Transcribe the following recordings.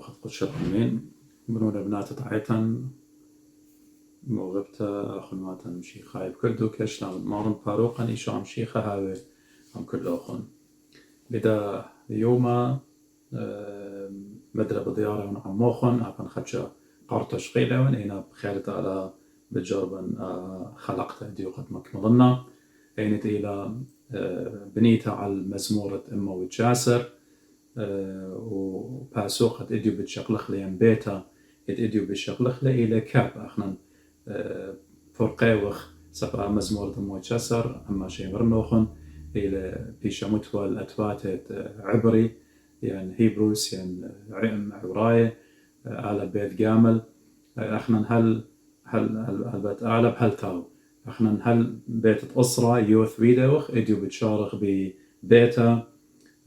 وخد قشر من بنونا بنات طعيتن موغبتا أخن ماتن شيخا بكردو كشنا مارن باروقا إيشام شيخا هاوي هم كل أخن بدا يوما مدرة بديارة ونعم موخن أبن خدشا قارتش قيلة وإنا بخيرت على بجربا خلقت ديو قد مكملنا أينت إلى بنيتها على مزمورة إما وتجاسر وباسوقة إديو بتشقلخ لين بيتا إديو بتشقلخ إلى كاب أخنا فرقاوخ سبا مزمورة إما وتجاسر أما شيء برنوخن إلى بيشمتوا الأتوات عبري يعني هيبروس يعني عبراية على بيت جامل احنا هل بيت أعلى بهل تاو احنا هل بيت أسرة يوث فيديوخ اديو بتشارخ ببيتا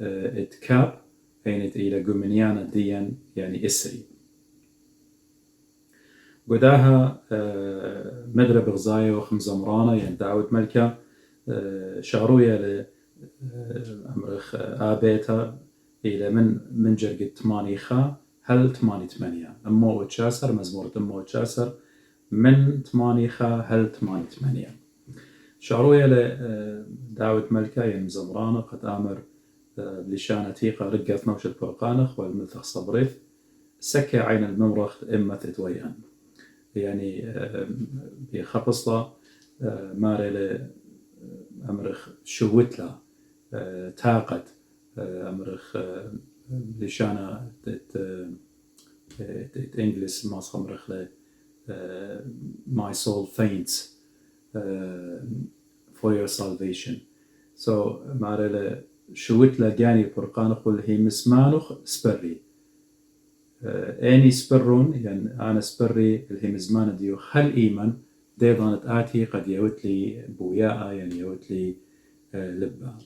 اتكاب اينت إلى جومنيانا ديان يعني إسري قداها مدرة بغزاية وخمزمرانة يعني دعوة ملكة شعروية لأمرخ آبيتا إلى من جرقة تمانيخا هل تماني تمانية أمو وتشاسر مزمورة أمو وتشاسر من تمانيخا هل تماني تمانية شعروية لدعوة ملكة يعني زمرانة قد آمر بلشانة تيقة رقة نوشة برقانخ والملثخ صبريث سكة عين الممرخ إما تتويان يعني بخبصلة ماري أمرخ شوتلا تاقت أمرخ لشانة إنجلس ما صمرخ له my soul faints for your salvation so ماري شوتلا جاني برقان قل هي مسمانخ سبري اني سبرون يعني انا سبري اللي مزمان ديو خل ايمن دي ظنت اتي قد يوت لي بوياء يعني يوت لي لبا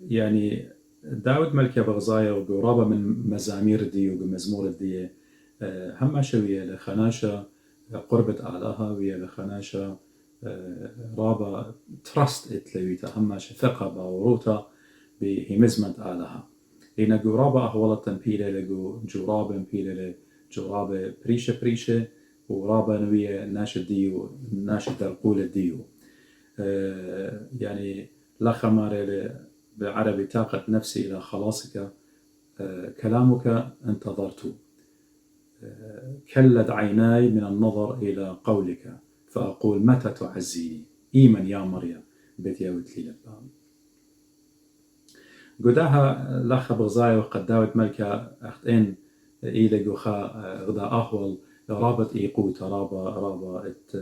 يعني داود ملكة بغزايا وقرابة من مزامير دي ومزمور دي هم شوية لخناشة قربة آلها ويا لخناشة رابة ترست اتلويتا هم ثقة باوروتا بهي مزمت آلها هنا قرابة أهولة تنبيلة لقو جرابة مبيلة لجرابة بريشة ورابة نوية ناشد ديو ناشد القول ديو يعني لخماري بالعربي طاقة نفسي إلى خلاصك كلامك انتظرت كلت عيناي من النظر إلى قولك فأقول متى تعزيني إيمن يا مريم بيت ياوت لي لبا قداها لخ بغزايا وقد داود ملكة أختين إيلي قوخا غدا أهول رابط إيقوت رابط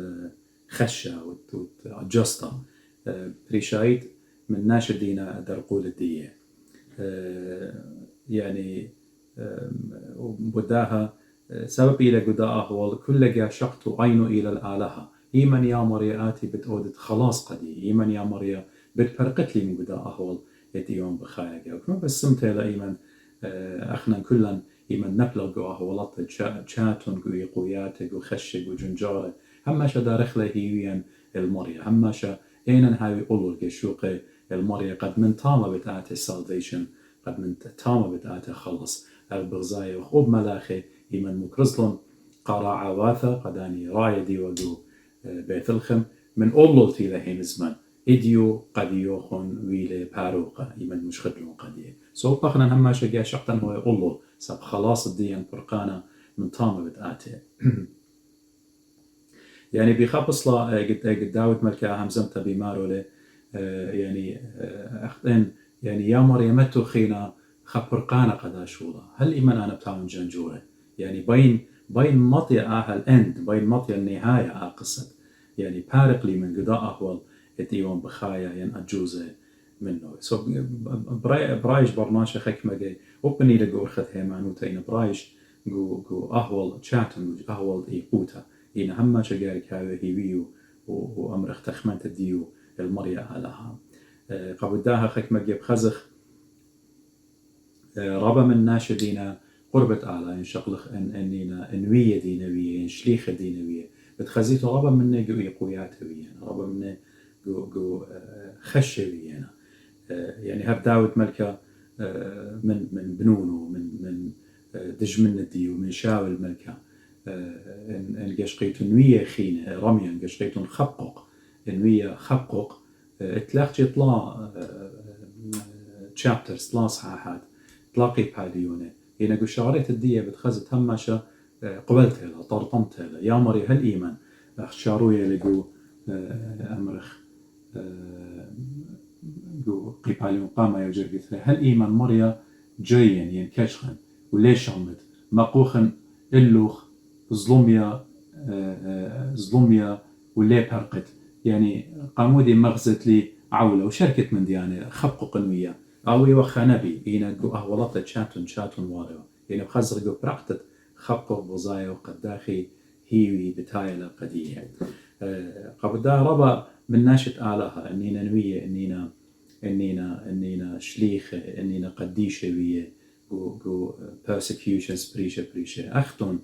خشة وجسطة بريشايت من ناشدين درقول الدية يعني بداها سبب إلى قدا أهول كل جا شقت عينه إلى الآلهة إيمن يا مرياتي بتأودت خلاص قدي إيمن يا مريا بتفرقت لي من قدا أهول يوم بخايا وكما بس سمت إلى إيمن أخنا كلا إيمن نبلغ جو أهولات شاتون جو يقويات جو خش جو جنجارة هما شا دارخله هيوين المريا هما شا إينا هاوي أولو الجشوقي المريا قد من تاما بتاعت salvation قد من تاما بتاعت خلص البغزاية وخوب ملاخي إيمن مكرزلن قارع عواثة قداني رايدي وجو بيت الخم من أولو تيلهي مزمان إديو قد يوخن ويلي باروقة إيمن مش خدلون قديه سو بخنا هما شا شقتن هو أولو سب خلاص الدين برقانة من تاما بتاعته يعني بخبصلا قد داود ملكة همزمت بمارولي يعني أختين يعني يا مريمتو خينا خبرقانة قدا شولا هل إيمان أنا بتاعون جنجورة يعني بين مطيا الأند بين مطيا النهاية قصة يعني بارق لي من قضاء أهول اتيوم بخايا يعني أجوزة منه سو برايش برناشة حكمة جاي وبني لقو أخذ هيمانوتا إن برايش جو أهول تشاتن أهول إيقوتا إن هما شجارك هذا هيويو وأمر اختخمنت الديو المريا علىها قبداها حكمة جيب خزخ ربا من ناشدينا قربت على إن شقلخ إننا إنوية دينوية إن شليخة دينوية بتخزيت ربا منا جو يقويات ويانا ربا منا جو خشة ويانا يعني هب داود ملكة من بنونو من دجمن الدي ومن شاول ملكا ان قشقيتون ويا خينه رميا قشقيتون خبقق ان ويا خبقق تلاقي طلا تشابترز طلا صحاحات تلاقي بهاليونه هنا قشاريت الديه بتخزت همشة قبلتها له طرطمتها له يا مري هالإيمان اخشارويا لقو أمرخ قو قيباليون قاما يوجر قثري هالإيمان مريا جاين ين كشخن وليش عمد مقوخن اللوخ ظلميا ولي برقت يعني قامودي مغزت لي عولة وشركة من ديانة خبقو قنوية أوي وخنبي هنا قو أهولطة شاتون واريو يعني بخزر قو برقتت خبقو بوزايا وقداخي هيوي بتايلة قدية قبل دا ربا من ناشط آلها إنينا نوية إنينا شليخة إنينا قديشة ويا جو persecutions بريشة أختون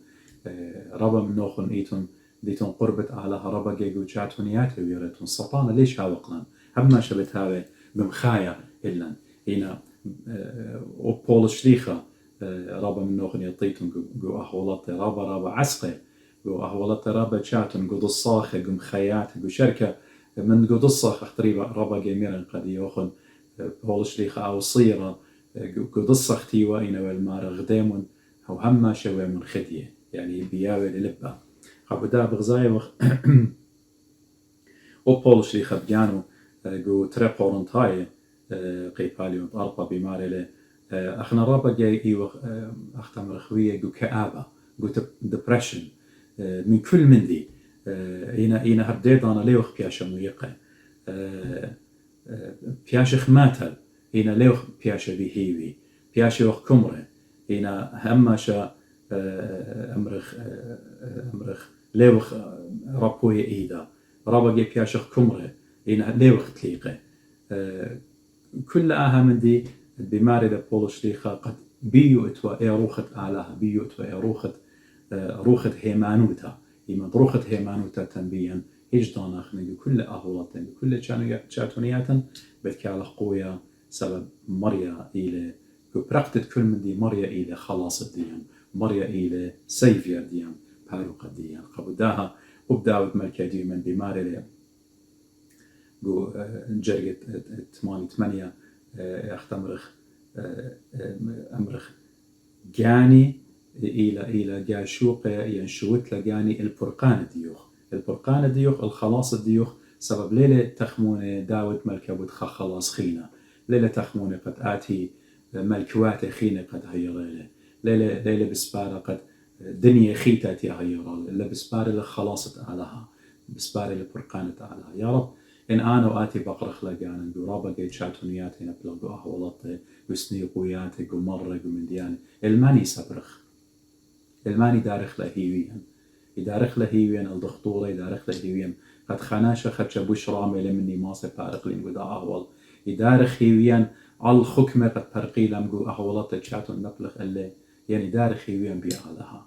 ربا من نوخن ديتون قربت آلها ربا جيجو جاتونياتي ويرتون سطانة ليش هاوقلان هما شبت هاوي بمخايا إلان هنا وبول شليخة ربا من نوخن يطيتون جو أهولطي ربا عسقي جو أهولطي ربا جاتون جو ضصاخة جو مخيات جو شركة من جو ضصاخ اختريبا ربا جيميرن قد يوخن بول شليخة أو صيرة جو ضصاخ تيوا إنا والمارا غديمون أو هما شوي من خدية يعني بياوي للبا قبدا بغزايا وبول شليخة بجانو جو تري قورنتاي قيباليون أربا بماري اخنا رابا جاي ايوه اختم رخويه جو كآبة جو ديبريشن من كل من دي اينا هرديد انا ليوخ بياشا ميقه بياشا خماتل اينا ليوخ بياشا بيهيوي بياشا وخ كمره اينا هماشا امرخ ليوخ رابوية ايدا رابا جاي بياشا كمره اينا ليوخ تليقه كل من دي بماري بول شليخة قد بيو اتوا روخت آلها بيو اتوا روخت هيمانوتا إما روخت هيمانوتا تنبيا هجدان أخني كل أهولاتن كل شاتونياتن بتكالخ قوية سبب مريا إلى برقتت كل من دي مريا إلى خلاص ديان مريا إلى سيفير ديان باروقة ديان قبداها وبداوت مركزي من بماري لي جو جرقت 8 اختمرخ امرخ جاني الى جاشوقه ينشوت لجاني البرقان ديوخ الخلاص الديوخ سبب ليلة تخمونه داود مركبت خلاص خينا ليلة تخمونه قد آتي ملكواتي خينا قد هيريله ليلة بسبارة قد دنيا خيتاتي هيريله ليلة بسبارة لخلاصة علىها بسبارة لبرقانة علىها يا رب إن أنا وآتي بقرخ لجانا جرابا جيت شاتونياتي نبلغ أهولطي وسني قوياتي جمرة من دياني الماني سبرخ الماني دارخ لهيويا يدارخ لهيويا الدخطورة يدارخ لهيويا قد خناشة خد شبوش رامي مني ماسي بارق لين قد أهول يدارخ هيويا على الخكمة قد برقي لمجو أهولطي شاتون نبلغ اللي يعني دارخ هيويا بيعالها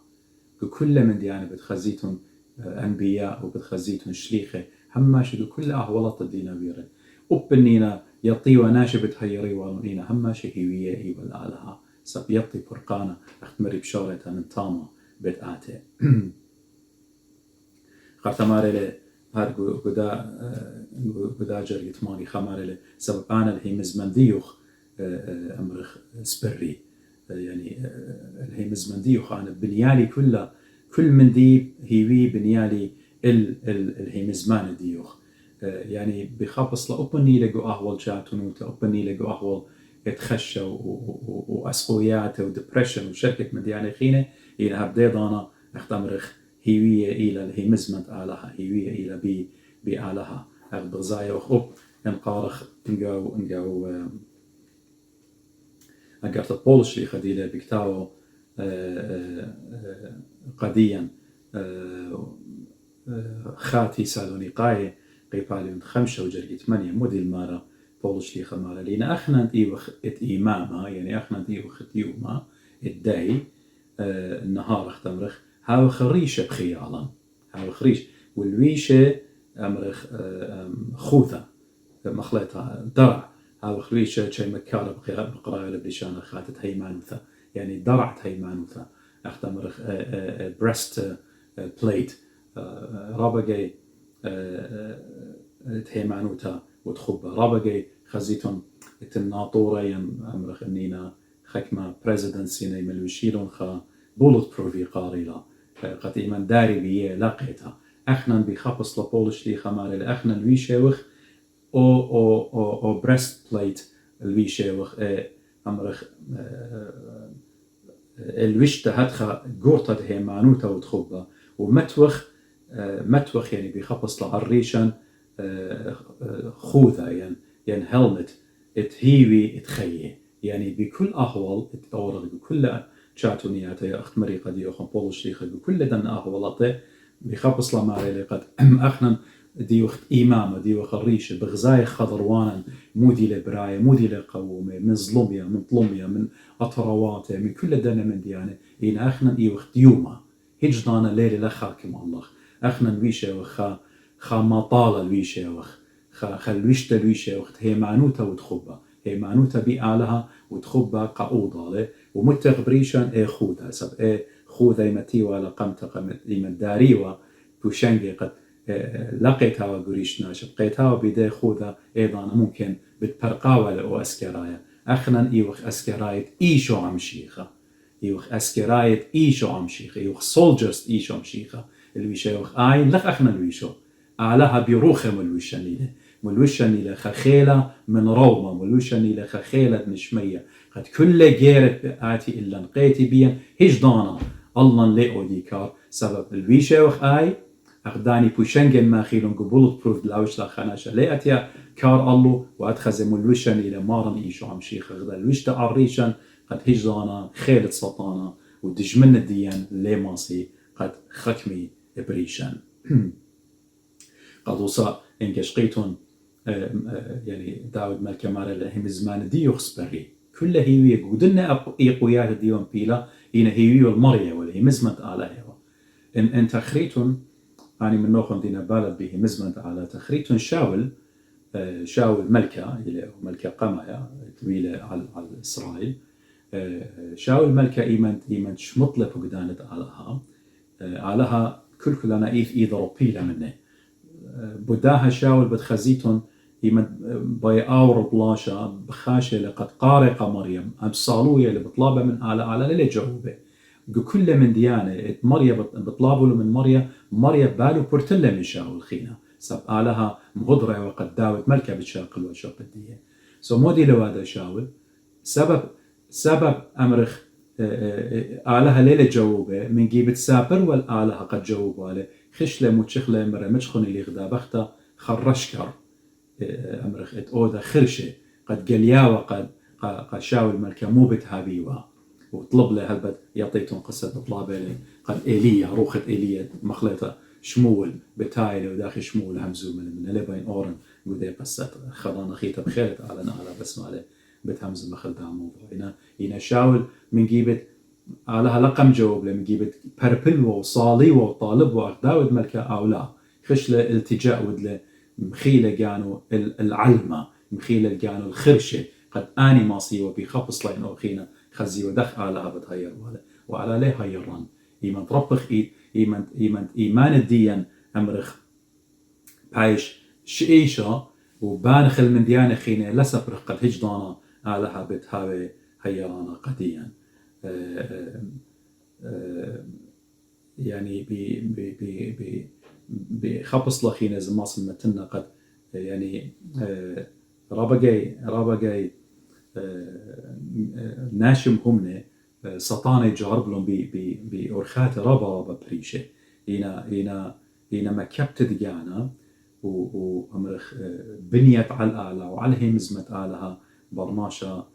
كل من دياني بتخزيتون أنبياء وبتخزيتون شليخة هماشي كل أهولط الديناويرة وبنينا يطي وناشبت هيري ورنينا هماشي هيوية هي والآلها سب يطي برقانة اختمري بشارة من تاما بيت آتي خارتماري لي هاد قدا جريت ماني خماري لي سبب أنا الهي مزمنديوخ أمرخ سبري يعني الهي مزمنديوخ أنا بنيالي كل من دي هيوي بنيالي الهيمزمان ديوخ يعني بخابص لأبني لقو أهول جاتونوتا أبني لقو أهول يتخشى وأسقويات ودبريشن وشركة مديانة خينة إلى هبديضانا اختمرخ هيوية إلى الهيمزمت آلها هيوية إلى بآلها بغزايا وخب انقارخ انقاو أقرت البولشي خديلة بكتاو قديا خاتي سالونيقاي قيباليون 5 وجرقي 8 مودي المارة بولش لي خمارة لينا أخنانت إيوخ إيماما يعني أخنانت إيوخ يوما الداي النهار اختمرخ هاو خريشة بخيالا هاو خريش والويشة أمرخ خوثة مخلطة درع هذا خلويشة شيء مكارب بقراءة لبليشانة خاتت هيمانوثا يعني درعت هيمانوثا أختمر بريست بليت رابقي هيمانوتا وتخبى رابقي خزيتون الناطورين أمرخ إنينا خكمة بريزيدنسي ملوشيلون خا بولت بروفي قاريلا قد إيمان داري بيه لقيتها أخنا بخبص لبولش لي خماري لأخنا الويشيوخ او بريست بليت الويشيوخ أمرخ الوشتة هدخا قورتة هيمانوتا وتخبة ومتوخ متوخ يعني بخبص لعريشان خوذة يعني هلمت اتهيوي اتخيه يعني بكل أحوال اتأورغ بكل شاتونيات يا أخت مريقة دي أخن بولش ليخ بكل دن أحوالات بخبص لماري لقد أخنا دي وقت إمامة دي وقت الريشة بغزاي خضروانا مودي لبراية مودي لقومة من ظلمية من طلمية من أطرواتة من كل دنا من ديانة إن أخنا إي وقت يوما هجدانا ليلة لخاكم الله أخنا الويشة وخا مطالة الويشة وخ الويشة الويشة وقت هيمانوتا وتخبة هيمانوتا بيعالها وتخبة قاوضة ومتغبريشان خوذا سب خوذا يمتي ولا قمت يمن داريوا بوشنجي قد لقيتها وقريشنا شبقيتها وبيدي خوذا أيضا ممكن بتبرقاوة أو أسكرايا أخنا إيوخ أسكرايت إيشو عمشيخة إيوخ أسكرايت إيشو عمشيخة إيوخ سولجرز إيشو عمشيخة الويشة إيوخ آين لخ أخنا الويشو أعلاها بيروخة ملوشانيلة ملوشانيلة خخيلة من روما ملوشانيلة خخيلة نشمية قد كل جيرت بآتي إلا نقيتي بيا هجدانا الله لئو ديكار سبب الويشة إيوخ آي أخداني بوشنجن ما خيلون قبولت بروف دلاوش لخناشة لأتيا كار الله وأدخز ملوشن إلى مارن إيشو عمشيخ أخدا الوشتا عريشن قد هجدانا خيلة سطانا ودجمن الديان ليماسي قد خكمي بريشن قد وصا إنكشقيتون يعني داود مالك مارا لهم زمان ديو خسبري كل هيوية قدنا إيقويات ديون بيلا إن هيوية المرية ولا مزمت على إن تخريتون يعني من نوخن دينا بالد به مزمت على تخريتون شاول ملكة إلى ملكة قمايا طويلة على إسرائيل شاول ملكة إيمان شمطلة فقدانت علىها كلنا إيذ روبيلة منه بداها شاول بتخزيتون إيمان بيأور بلاشا بخاشة لقد قارقة مريم أبصالوية اللي بطلابة من على للي جاوبه كل من ديانة مريم بطلابه من مريم بالو برتلة من شاول خينا سب آلها مغضرة وقد داود ملكة بتشاقل وشاق الدية مودي لو هذا شاول سبب أمرخ آلها ليلة جاوبه من جيبت سابر والآلها قد جاوبه عليه خشلة متشخلة مرة مجخوني اللي غدا بخته خرشكر أمرخ أودا خرشة قد قليا وقد شاول ملكة مو بتهابيوا وطلب له هلبت يعطيتهم قصة طلابة لي قد إيليا روخة إيليا مخلطة شمول بتايله وداخل شمول همزو من اللي بين أورن ودي قصة خضان خيطة بخيرت على بسمة عليه بتهمز مخل ده موضوع هنا شاول من جيبت علىها لقم جواب لمن جيبت بربل وصالي وطالب وأغداود ملكة أولا خشلة التجاء ودله مخيلة جانو العلمة مخيلة جانو الخرشة قد آني ماصي وبيخبص لين أخينا خزي ودخ علىها بتهير وعلى ليه هيران إيمان تربخ إيمان الدين أمرخ بايش شئيشة وبانخل من ديانة خينا لسبرخ قد هجدانا علىها بتهاوي هيرانا قديا يعني بخبص لخينا زماس المتنة قد يعني رابقاي ناشم همنه سطاني جارب لهم بأرخات رابا بريشة هنا ما كبت ديانا وأمرخ بنيت على الآلة وعلى مزمت آلها برماشة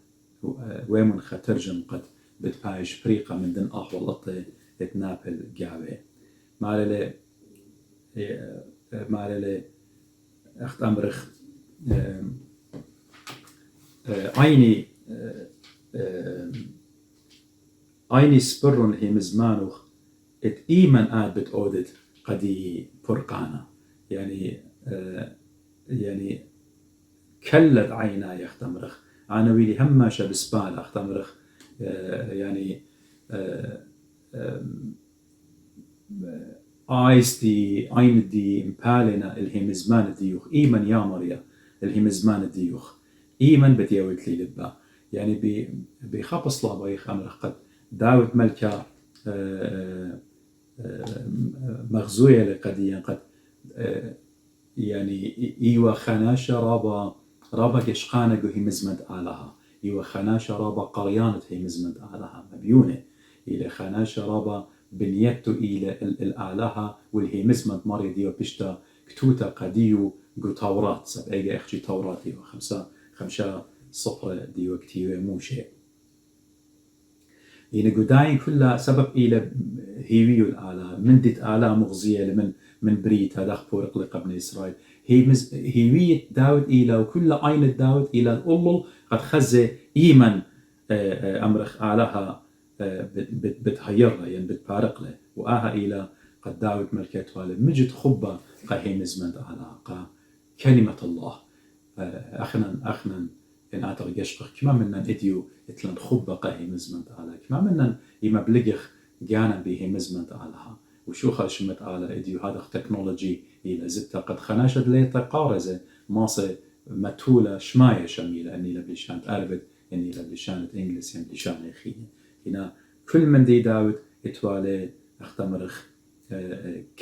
ويمن خترجم قد بتبايش فريقة من دن أحوالطة اتنابل قاوة مالي أخت أمرخ عيني سبرون هي مزمانوخ ات إيمن آد بتعودت قدي فرقانة يعني كلت عيناي اختمرخ أنا ويلي هماشة بسبال اختمرخ يعني آيس دي عين دي مبالنا الهم زمان ديوخ إيمن يا مريا الهم زمان ديوخ إيمن بتيوت لي لبا يعني بخبص لا بايخ أمرخ قد داود ملكة مغزوية لقديا قد يعني إيوة خناشة رابا كشقانة جو هي مزمد آلها إيوة خناشة رابا قريانة هي مزمد آلها مبيونة إلى خناشة رابا بنيتو إلى الآلها والهي مزمد ماري ديو بشتا كتوتا قديو جو تورات سب إيجا إخشي تورات ديو خمسة صفر ديو كتير موشي يعني قداين كلها سبب إلى هيويو الآلة من ديت آلة مغزية لمن من بريت هذا خبور قبل إسرائيل هيوية داود إلى وكل عين داود إلى الأول قد خزة إيمن أمرخ آلها بتهيرها يعني بتبارق له وآها إلى قد داود ملكت والي مجد خبة قهيم زمن آلها كلمة الله أخنا إن أتر يشبخ كما منا إديو إتلن خبة قهي مزمنت على كما منا إما بلغخ جانا به مزمنت علىها وشو خشمت على إديو هذا تكنولوجي إلى زبطة قد خناشد لي تقارزة ماصة متولة شماية شميلة أني لبلشانت أربد أني لبلشانت إنجلس يعني بلشانة خينة هنا كل من دي داود إتوالي أختمرخ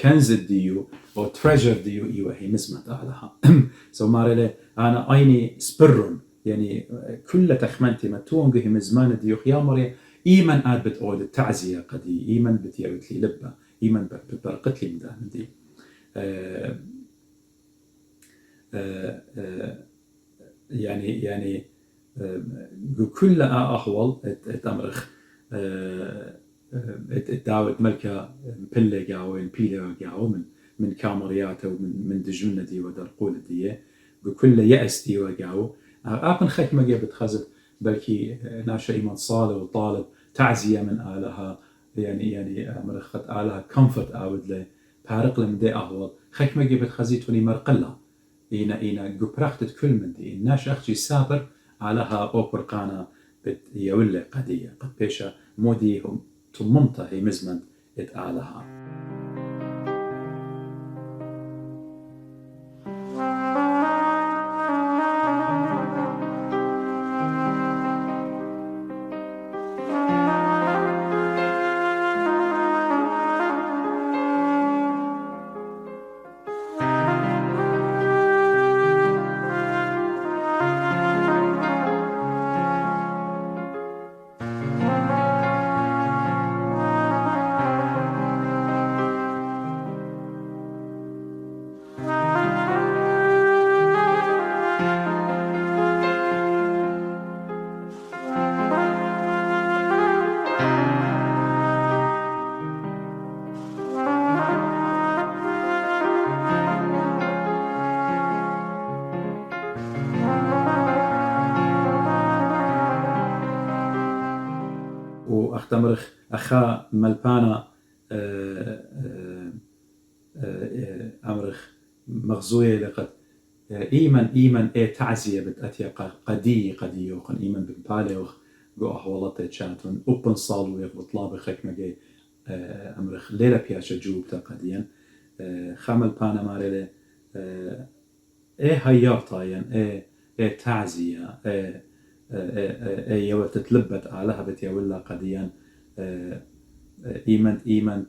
كنز ديو أو treasure ديو إيوه هي مزمنت علىها سو مارلي أنا أيني سبرون يعني كل تخمنتي ما تونجه من زمان ديوخ يا مريا إيمن آد بتقول التعزية قدي إيمن بتيوت لي لبة إيمن بتبرقت لي مدان دي يعني كل أحوال التمرخ الدعوة ملكة بلة جاوين بيلا جاو من كامرياته ومن دجونة دي ودرقولة دي بكل يأس دي وجاو أبن خكمة جابت خزب بلكي ناشا إيمان صالح وطالب تعزية من آلها يعني مرخت آلها كومفورت أود له بارق لمن دي أهوال خكمة جابت خزيتوني مرقلة إينا جبرختت كل من دي ناش أختي سابر آلها أوبر قانا بت يولي قدية قد بيشا مودي هم تممتا هي مزمن إت آلها وأختمرخ أخا ملبانا أمرخ مغزوية لقد إيمن تعزية بتأتي قدي وقن إيمن بمبالي وقو أحوالات تشاتون أوبن صالو يغبطلا بخكمة أمرخ ليلة بياشا جوبتا قديا خامل بانا ماريلي هيارتا يعني تعزية يو تتلبت علىها بتيولا قديا إيمن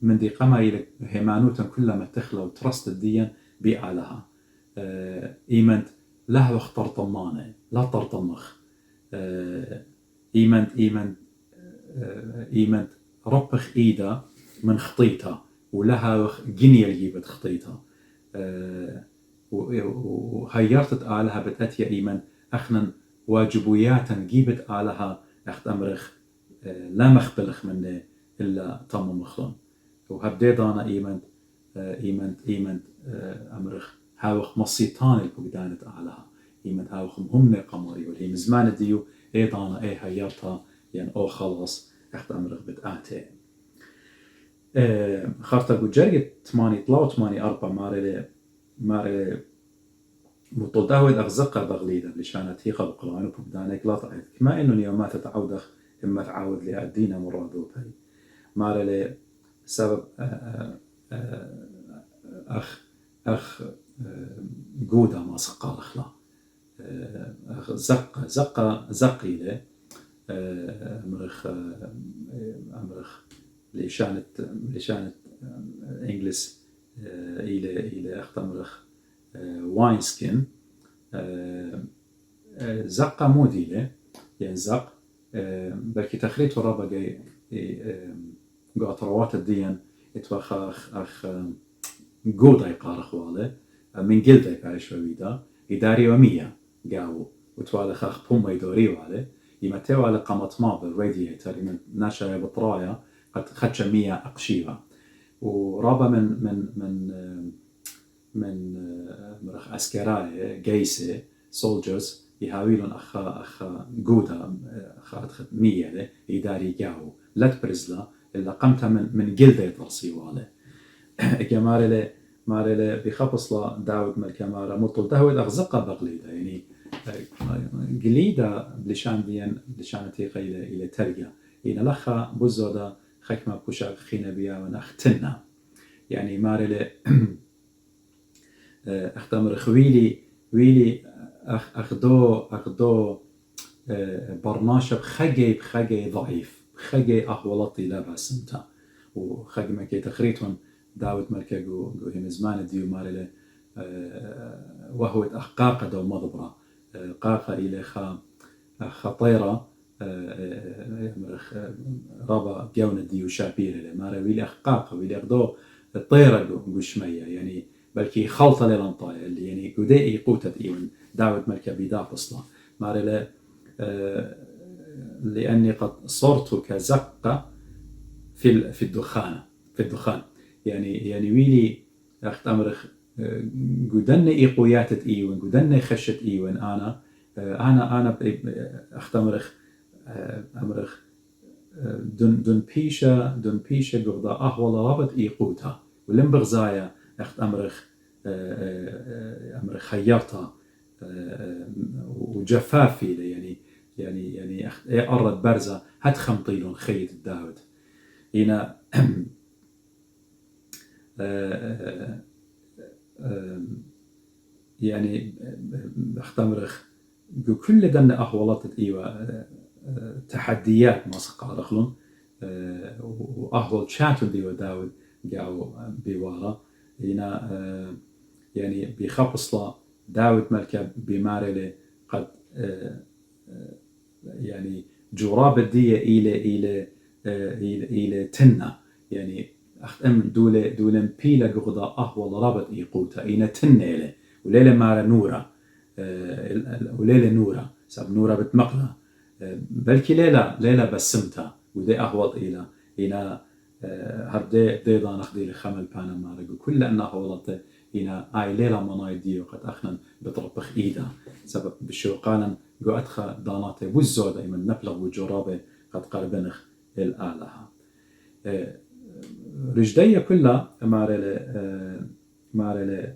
من دي قما إلى هيمانوتا كلما تخلى وترست الديا بأعلها إيمن لا اختر طمانة لا ترطمخ إيمن ربخ إيدا من خطيتها ولها جنية اللي بتخطيتها وهيرتت آلها بتأتي إيمن أخنا واجبوياتا جيبت آلها أخت أمرخ لا مخبلخ منه إلا طم مخلون وهبدي دانا إيمن أمرخ هاوخ مصيطان البقدانة آلها إيمن هاوخ مهمة قمري والهي مزمان ديو دانا هيرتها يعني أو خلاص أخت أمرخ بتآتي خارطة قجرية 8 4 ماري مطل داود أغزقة بغليدة لشانت هي بقران وبدانك لا تعيد ما إنه يومات تعودخ إما تعود لها الدين مرة دوبي مار لي سبب أخ جودة ما سقال أخلا زقي له أمرخ لشانت إنجلس إلى أختمرخ واينسكين زقة موديلة يعني زق بلكي تخريط ورابا جاي قاطروات الدين اتوخ أخ جودا يقارخ واله من جلده يقارش ويدا إداري ومية قاو وتوالخ أخ بوم يدوري واله يمتوا على قامت ما بالرادياتر من ناشا بطرايا قد خدش 100 أقشيبة ورابا من مرخ عسكراي جيسة سولجرز يهاويلون أخ جودا أخ 100 له يداري قاو لا تبرزلا إلا قمتها من جلده يترصي واله مارله بخبص لا داود ملكمارة مطل داود أغزقة بقليدة يعني قليدة بلشان ديان بلشان تيقى إلى ترجع إن لخا بزودة خكمة بوشاق خينا بيا ونختنا يعني مارله أختمر خويلي أخدو برناشة بخجي ضعيف بخجي أهولطي لا بسنتا وخج ما كي تخريتون داود ملكا جو هم زمان ديو مارله وهو أحقاق دو مضبرة قاقة إلى خطيرة ربا جون ديو شابير مارا ويلي أحقاق ويلي أخدو الطيرة جو شمية يعني بلكي خلطة للانطاية اللي يعني قدائي قوتة إيون داود ملكا بيداف أصلا مارله لأني قد صرت كزقة في الدخان يعني ويلي أختمرخ قدني إيقوياتت إيوان قدني خشت إيوان أنا أختمرخ أمرخ دون بيشة قرضا أهول رابط إيقوتها ولم بغزايا أختمرخ خيرتها وجفافي يعني أرد برزة هات خمطيلون خيط الداود هنا يعني اختمرخ كل دن أهولات إيوة تحديات ما سقارخلون وأهول شاتون ديو داود جاو بيوارا هنا يعني بخبصلا داود ملكا بمارله قد يعني جراب الدية إلى تنة يعني أختم دولن بيلا قغضا أهول رابط إيقوتا إينا تنة وليلة مارا نورا وليلة نورا سب نورا بتمقلا بلكي ليلة بسمتا ودي أهول إينا هردي ديضا نخدي لخمل بانا مارا كل أنها هولت إينا آي ليلة مناي ديو قد أخنا بطربخ إيدا سبب بشوقانا قو أدخى داناتي وزودة من نبلغ وجرابة قد قربنخ الآلهة رجدية كلها مارله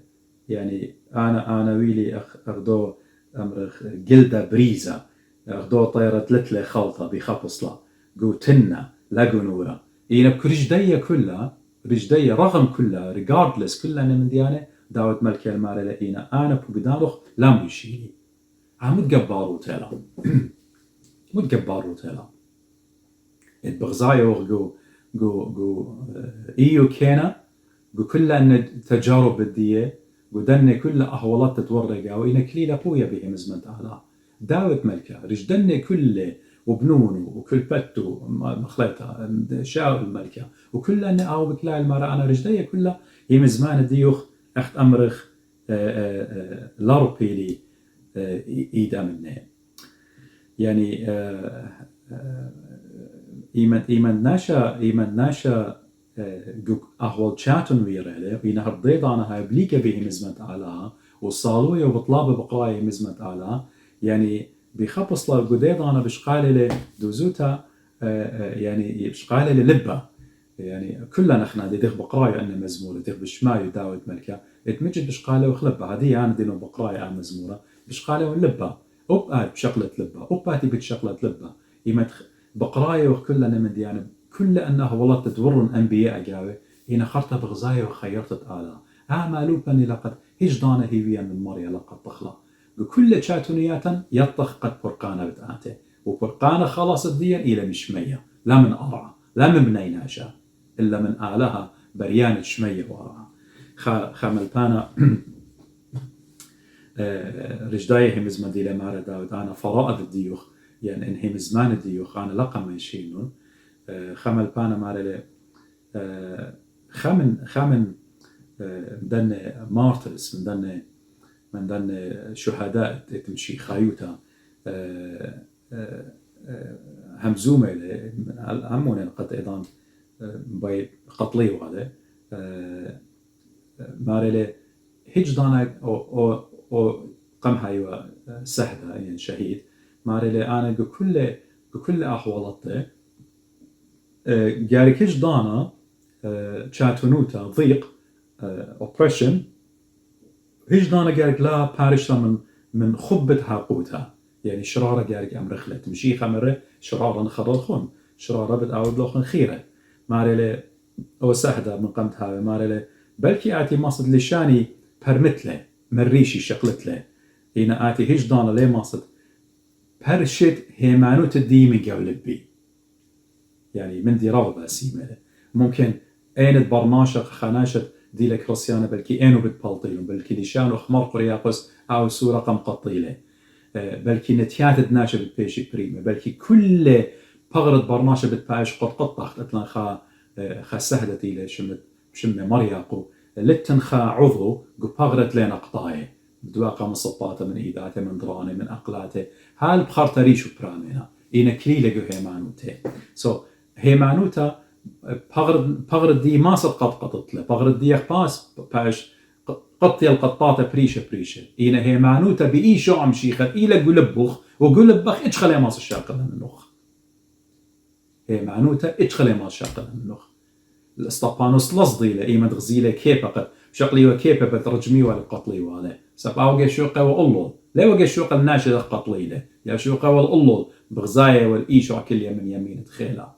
يعني أنا ويلي أخدو أمرخ جلدة بريزة أخدو طيرة لتلة خلطة بخبصلة قو تنة لقو نورة إينا بكرجدية كلها رجدية رغم كلها regardless كلها من ديانة داود ملكي المارله إينا أنا بقدارخ لا مشيني متقبارو تلا بغزايو جو إيو كينا جو كل أن تجارب الدية جو دني كل أهولات تتورقها وإن كليلة قوية بهم مزمن تعالى داود ملكة رجدني كل وبنونه وكل بتو مخلطة شاو الملكة وكل أن أو بكلا المرأة أنا رجدية كلها هي مزمان ديوخ أخت أمرخ لاربي لي إيدا منه يعني إيمان ناشا أهول شاتون ويرله وينهر ضيضانها بليك به مزمت علىها وصالوية وبطلاب بقراية مزمت علىها يعني بخبص له قديضانا بشقال له دوزوتا يعني بشقال له لبة يعني كلنا نحن ديخ بقراية أنه مزمور ديخ بشماي داود ملكة تمجد بشقاله وخلبة هذه أنا دينو بقراية مزمورة بشقاله ولبة أب بشغلة لبة أباتي بتشغلة لبة يمت بقراية وكلنا من ديانة كل أنه والله تدور أنبياء جاوي هنا خرطة بغزاية وخيرت آلا مالوبني لقد هجدانة هيويا من مريا لقد تخلق بكل شاتونياتا يطخ قد برقانة بتآته وبرقانة خلاص الدين إلى مشمية لا من أرعى لا من بنيناشا إلا من آلها بريان شمية وأرعى خاملبانا رجداية هم زمان دي لمارة داود أنا فرائض الديوخ يعني إن هم زمان الديوخ أنا لقى من شينون خاملبانا مارة خامن مدن مارترس مدن شهداء تمشي خايوتا همزومة همون قد أيضا باي قتلي وهذا مارله هجدانا أو قم هايوا سهدة يعني شهيد مارله أنا بكل أحوالته جارك هجدانا شاتونوتا ضيق oppression هجدانا جارك لا بارشتا من خبتها قوتها يعني شرارة جارك أمر خلت مشي خمرة شرارة خضرخون شرارة بتعود لخن خيرة مارله أو سهدة من قمتها مارله بلكي آتي مصد لشاني برمتله مريشي شقلتله هنا آتي هجدانا لي مصد برشت هيمانوت الديمي جولبي يعني من دي رغبة سيمة ممكن أين برناشق خناشت دي لك رسيانة بلكي أينو بتبالطيلون بلكي لشانو خمر قرياقس أو سورة قم قطيلة بلكي نتيات دناشة بتبيشي بريمة بلكي كل بغرد برناشة بتبايش قد قطخت أتلان خا سهدتي لي شمة مرياقو لتن خا عضو بغرد لين أقطاي بدواقة مصباته من إيداته من درانه من أقلاته هال بخار تريشو برامينا إينا كليلة جو هيمانوته هيمانوتا بغرد دي ما صد قد قطت له بغرد دي يخباس باش قطي القطاطة بريشة إينا هيمانوتا بإيشو عم شيخت إيلا قلبخ وقلبخ إتشخلي ماس الشاقل من النخ هيمانوتا إتشخلي ماس الشاقل من النخ الاستقانوس لصدي لإيما تغزيله كيبا قد شقلي وكيبا بترجمي ولا قطلي ولا سبعوجي شوقة وقلو لا وجي شوقة الناشد قطلي له يا شوقة والقلو بغزاية والإيشو كل يمين تخيلها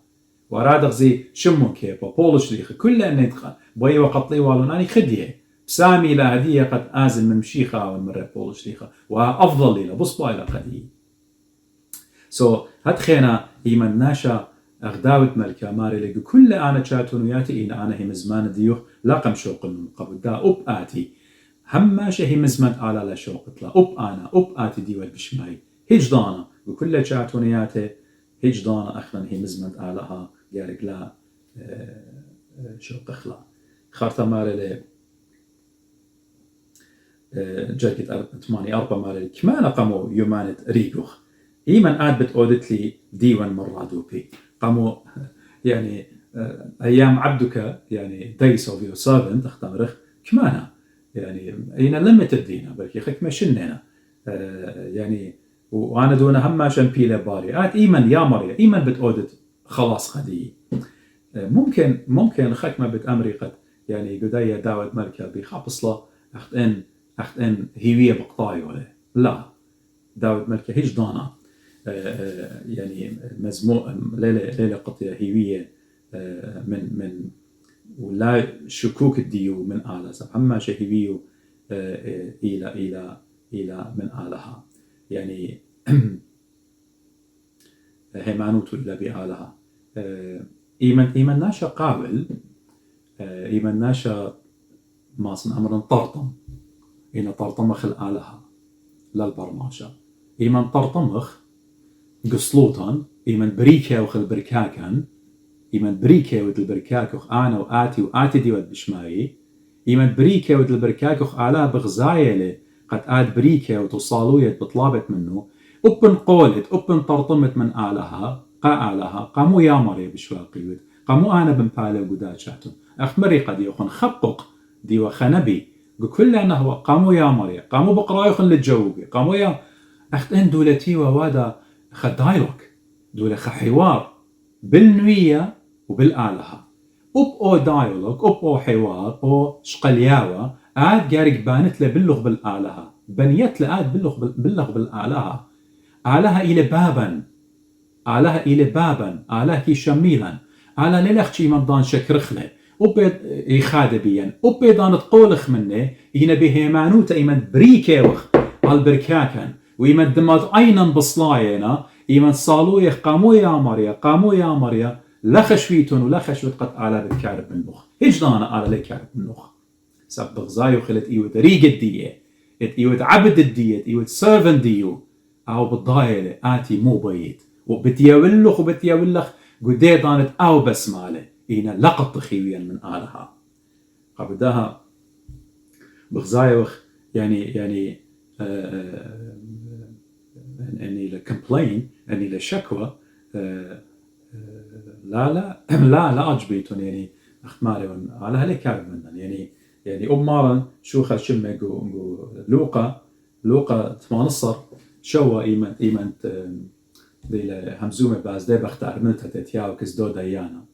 وراد غزي شمو كيبا بولش ليخ كل أن يدخل بوي وقطلي والوناني خديه سامي لا هدية قد آزل من مشيخة والمرة بولش ليخ وأفضل لي بصبا إلى قديه هتخينا إيمان ناشا أغداوت ملكة ماري لقو كل أنا شاتونياتي إن أنا هم زمان ديوخ لاقم شوق من قبل دا أب آتي هماشا هم زمان على لا شوق لا أب آتي ديوال بشماي هجدانا وكل شاتونياتي هجدانا أخلا هم زمان علىها قارق لا شوق أخلا خارتا ماري لي جاكت أتماني أربع ماري لي كمان قاموا يومانت ريقوخ إيمان آد بتقودت لي ديوان مرادو بي قاموا يعني أيام عبدك يعني days of your servant اختمرخ كمانا يعني أين لم تدينا بلكي خك ما شننا يعني وأنا دون هم شنبيلة باري إيمان يا مريا إيمان بتقودت خلاص خدي ممكن خك ما بتأمري قد يعني قدايا داود ملكة بخابصلة أختن هيوية بقطاي ولا لا داود ملكة هيج دانا يعني مزمو ليلة قطية هيوية من ولا شكوك الديو من آلة سبحما شهيويو إلى من آلها يعني هيمانوتو إلى بآلها إيمان ناشا قابل إيمان ناشا ماصن أمرا طرطم إن طرطمخ الآلها لا البرماشا إيمان طرطمخ قصلوطان إيمان بريكا وخل بركاكان إيمان بريكا ودل بركاكوخ أنا وآتي ديوات بشماي إيمان بريكا ودل بركاكوخ آلها بغزايلة قد آد بريكا وتصالوية بطلابت منه أبن طرطمت من آلها قاموا يا مري بشواقيود قاموا أنا بمبالة وقدات شاتون أخمري قد يخون خبق ديو خنبي بكل أنه قاموا يا مري قاموا بقرايخن للجوبي قاموا يا أختين دولتي ووادا خدايلوك دولة حوار بالنوية وبالآلها أو دايلوك أو حوار أو شقلياوة قارق بانت له بلغ بالآلها بنيت له بلغ بالآلها آلها إلى بابا آلها إلى بابا آلها كي شميلا آلها للخشي من دان شكرخله وبيد يخاد بيان وبيدان تقولخ منه ينبي هيمانوتا إيمان بريكيوخ البركاكن وإيمان دمات أينا بصلاينا إيمان صالويخ قاموا يا مريا لخشويتون ولخشويت قد آلا بتكارب من نوخ هيج دانا آلا لكارب من نوخ سب غزايو خلت إيوت ريق الدية إيوت عبد الدية إيوت سيرفن ديو أو بالضايلة آتي مو بيت وبتياولخ قدي دانت أو بسمالة إينا لقط خيويا من آلها قبدها بغزايوخ يعني أني لكمبلين أني لشكوى لا أجبيتون يعني أختماري على هلي كارب منن يعني أمارا شو خشمة جو لوقا تمانصر شوى إيمان دي همزومة باز دي بختار منتها تتياو كزدو ديانا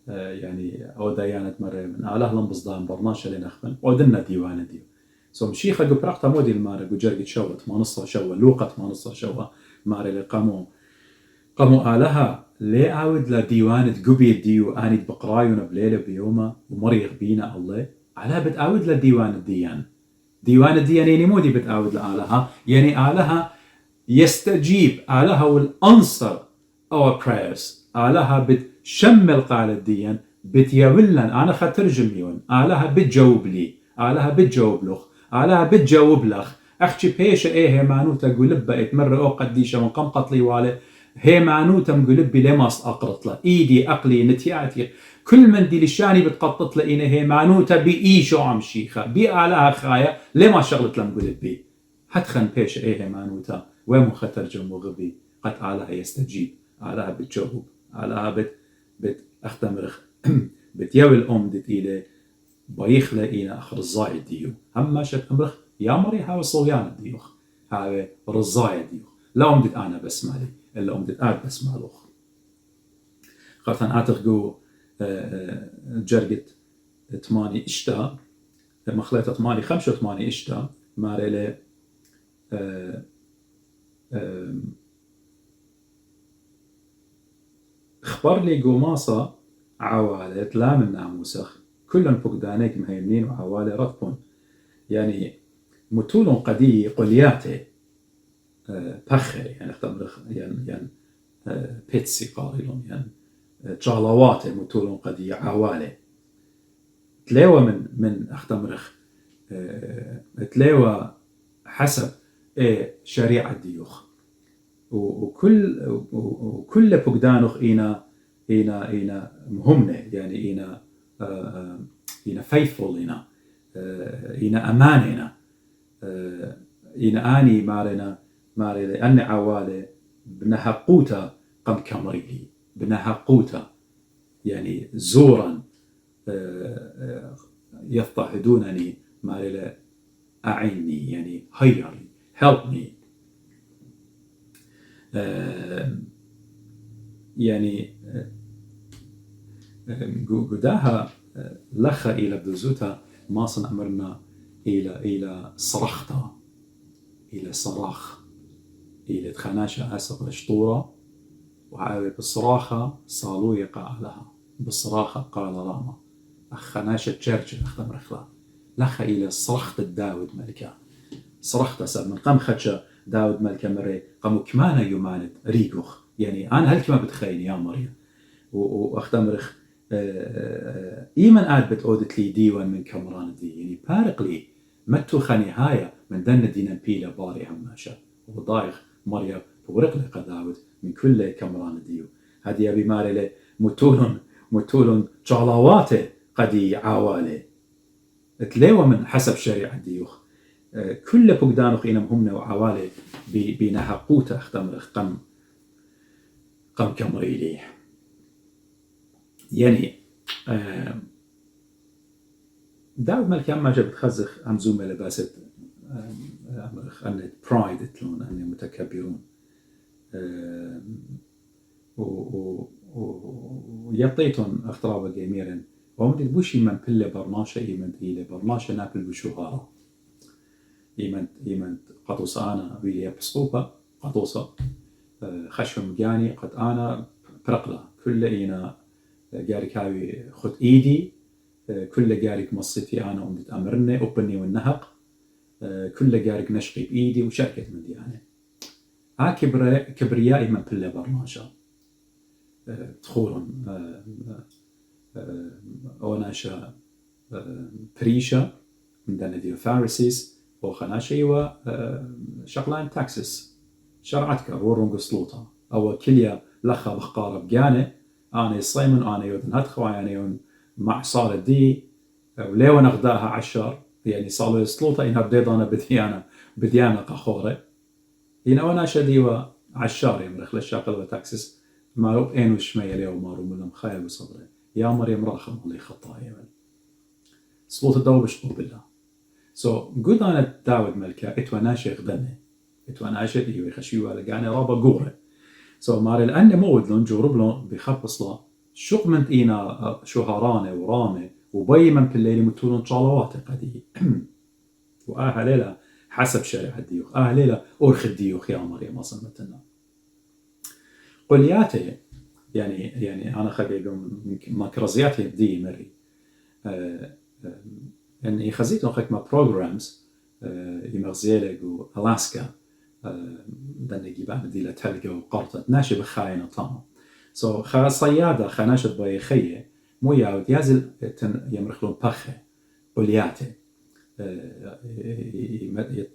يعني أو ديانة مرة من آله لنبصدان برناشة لنخبن ودنا ديوانة ديو سو مشيخة جو براقتا مودي المارة جو جرقت شوى تمانصر شوى لوقا تمانصر شوى مارة اللي قاموا آلها ليه عاود لديوانة قبي ديو آني بقرايون بليلة بيومة ومريغ بينا الله على بتعاود لديوان الديان يعني مودي بتعاود لآلها يعني آلها يستجيب آلها والأنصر our prayers آلها بتشمل قال الديان بتيولن أنا خاترجميون آلها بتجاوب لي آلها بتجاوب لخ آلها بتجاوب لخ أخشي بيشة إيه مانوتا قلبة اتمر أو قديشة من قم قتلي والي هي معنوتا مقلبي لماس أقرط له إيدي أقلي نتياتي كل من دي لشاني بتقطط لإنه هي معنوتا بإيشو عم شيخة بآلها خايا لما شغلت لهم قلبي حتخن بيش إيه معنوتا ومو خترجم وغبي قد آلها يستجيب آلها بتجاوب آلها أختمرخ بتيوي الأم دي إلي بايخلة إينا أخر الزايد ديو هم شك أمرخ يا مري هاو صويان ديوخ هاو رزايد ديوخ لا أمدت أنا بسمالي إلا أمدت آد بسمالوخ قرطان آتخقو جرقت 8 إشتا مخلطة 8 85 إشتا ماريلي خبر لي قوماصة عوالة لا من ناموسخ كلن فقدانيك مهيمنين وعوالة رطبون يعني متولون قدي قلياتي بخي يعني اختمرخ يعني بيتسي قارلون يعني جالواتي متولون قدي عوالة تلاوة من اختمرخ تلاوة حسب شريعة ديوخ وكل فقدانوخ إينا مهمة يعني إينا faithful إينا أمانة إينا آني مارنا أني عوالي بنهقوتا قم كمريلي بنهقوتا يعني زورا يضطهدونني مارنا أعني يعني هيرلي help me يعني قداها لخا إلى بذوزوتا ما صن أمرنا إلى صرختا إلى صراخ إلى تخناشة أسق الشطورة وعاوي بالصراخة صالو يقع لها بالصراخة قال راما أخناشة تشرج أختم رخلا لخا إلى صرخت الداود ملكا صرخت أسب من قام خدشة داود ملكا مري قاموا كمانا يمانت ريقوخ يعني أنا هل كما بتخيني يا مريم وأختم رخ إيمن آد بتعودت لي ديوان من كمران دي يعني بارق لي متو خنهاية من دن دينا بيلا باري هماشا وضايخ مريم بورق لي قداود من كل كمران ديو هدي أبي ماري لي متولن جالاواتي قدي عوالي تليوه من حسب شريعة ديوخ كل فقدانوخ إنم همنا وعوالي بنهقوتا اختمرخ قم كمريلي يعني داود ملكي أما جاب تخزخ همزومة لباست أن برايد تلون أن متكبرون ويطيتون اخترابا جميرا ومدي بوشي من بله برناشة إيمن إلى برناشة نابل بشوهارة إيمن قطوس أنا بيلي بسقوبة قطوسة خشم جاني قد أنا برقلة كل إينا جارك هاوي خد إيدي كل جارك مصيتي أنا ومدت أمرني أبني والنهق كل جارك نشقي بإيدي وشركة من ديانة ها كبريائي من بله برناشة تخورن أوناشا بريشة من دانديو فارسيس وخناشي و شغلان تاكسس شرعتك ورون قسلوطة أو كليا لخا بخقارب جانة أنا صيمن أنا يودن هدخوا يعني يون مع صار دي وليو نغداها عشر يعني صار سلوطة إنها بديضانة بديانة قخورة هنا وناشا ديوا عشار يمرخ للشاقل وتاكسس ما رو إنو شمية ليو مارو ملم خايل بصبره يا مريم راخم الله خطايا سلوط الدو بشطو بالله قد أنا داود ملكا إتواناشي غدنه إتواناشي ديو يخشيوا لقاني رابا قورة ماري لأني مود لون جورب لون بخبص لا شق من إينا شهرانة ورامة وبي من بالليل متولون شالوات قدي وأهليلا حسب شريعة الديوخ أهليلا أرخ الديوخ يا مريم أصمتنا قلياتي يعني أنا خبيقهم ماكرزياتي بدي مري يعني خزيتهم خك بروجرامز يمغزيلك وألاسكا دني جيبان دي لتلقى وقرطة ناشي بخاينة طامة خا صيادة خناشت باي خيه مو ياود يازل يمرخلون بخه قلياته